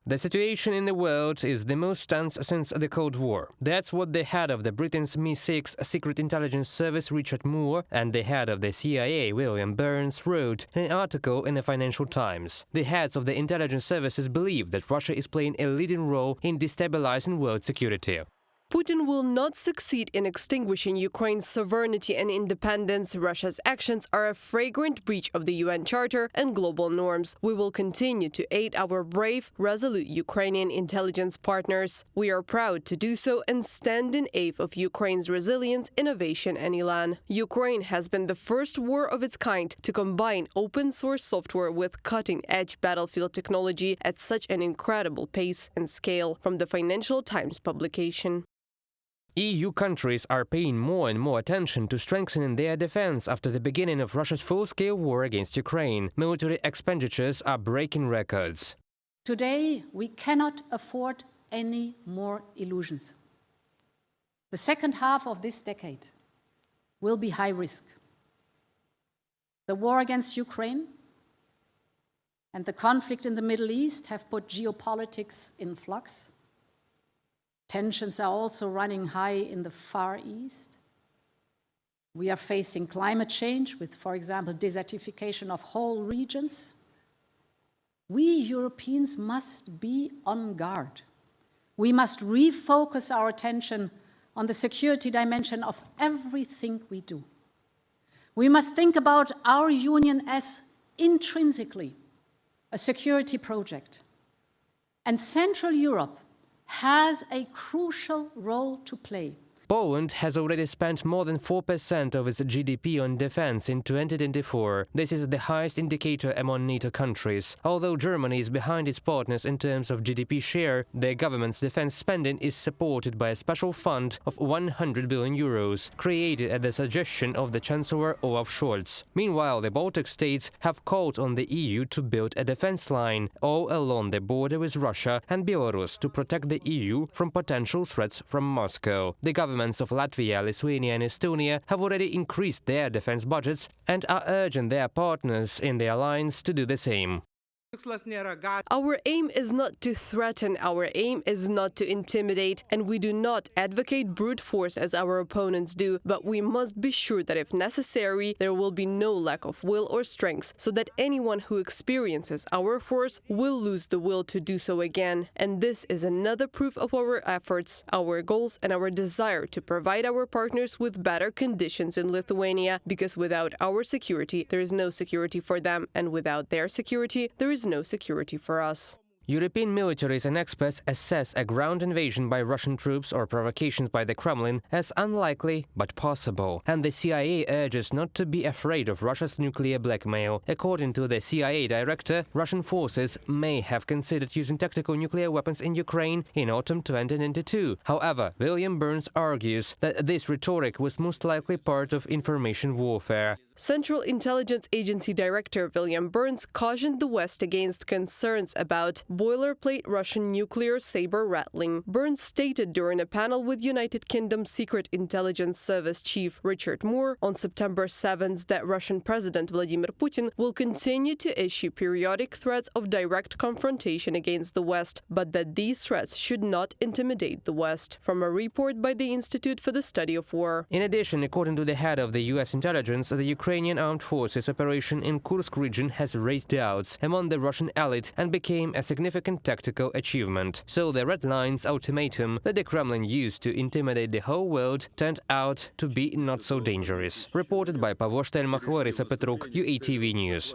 The situation in the world is the most tense since the Cold War. That's what the head of the Britain's MI6 secret intelligence service, Richard Moore, and the head of the CIA, William Burns, wrote in an article in the Financial Times. The heads of the intelligence services believe that Russia is playing a leading role in destabilizing world security. Putin will not succeed in extinguishing Ukraine's sovereignty and independence. Russia's actions are a flagrant breach of the UN Charter and global norms. We will continue to aid our brave, resolute Ukrainian intelligence partners. We are proud to do so and stand in aid of Ukraine's resilience, innovation and elan. Ukraine has been the first war of its kind to combine open-source software with cutting-edge battlefield technology at such an incredible pace and scale. From the Financial Times publication. EU countries are paying more and more attention to strengthening their defense after the beginning of Russia's full-scale war against Ukraine. Military expenditures are breaking records. Today, we cannot afford any more illusions. The second half of this decade will be high risk. The war against Ukraine and the conflict in the Middle East have put geopolitics in flux. Tensions are also running high in the Far East. We are facing climate change with, for example, desertification of whole regions. We Europeans must be on guard. We must refocus our attention on the security dimension of everything we do. We must think about our union as intrinsically a security project. And Central Europe has a crucial role to play. Poland has already spent more than 4% of its GDP on defense in 2024. This is the highest indicator among NATO countries. Although Germany is behind its partners in terms of GDP share, their government's defense spending is supported by a special fund of 100 billion euros, created at the suggestion of the Chancellor Olaf Scholz. Meanwhile, the Baltic States have called on the EU to build a defense line all along the border with Russia and Belarus to protect the EU from potential threats from Moscow. The governments of Latvia, Lithuania and Estonia have already increased their defense budgets and are urging their partners in the alliance to do the same. Our aim is not to threaten, our aim is not to intimidate, and we do not advocate brute force as our opponents do, but we must be sure that if necessary, there will be no lack of will or strength, so that anyone who experiences our force will lose the will to do so again. And this is another proof of our efforts, our goals and our desire to provide our partners with better conditions in Lithuania, because without our security, there is no security for them, and without their security, there is no security for us. European militaries and experts assess a ground invasion by Russian troops or provocations by the Kremlin as unlikely but possible. And the CIA urges not to be afraid of Russia's nuclear blackmail. According to the CIA director, Russian forces may have considered using tactical nuclear weapons in Ukraine in autumn 2022. However, William Burns argues that this rhetoric was most likely part of information warfare. Central Intelligence Agency Director William Burns cautioned the West against concerns about boilerplate Russian nuclear saber rattling. Burns stated during a panel with United Kingdom Secret Intelligence Service Chief Richard Moore on September 7th that Russian President Vladimir Putin will continue to issue periodic threats of direct confrontation against the West, but that these threats should not intimidate the West. From a report by the Institute for the Study of War. In addition, according to the head of the U.S. intelligence, the Ukrainian armed forces operation in Kursk region has raised doubts among the Russian elite and became a significant tactical achievement. So the Red Line's ultimatum that the Kremlin used to intimidate the whole world turned out to be not so dangerous. Reported by Pavlo Stelmach, Larisa Petruk, UATV News.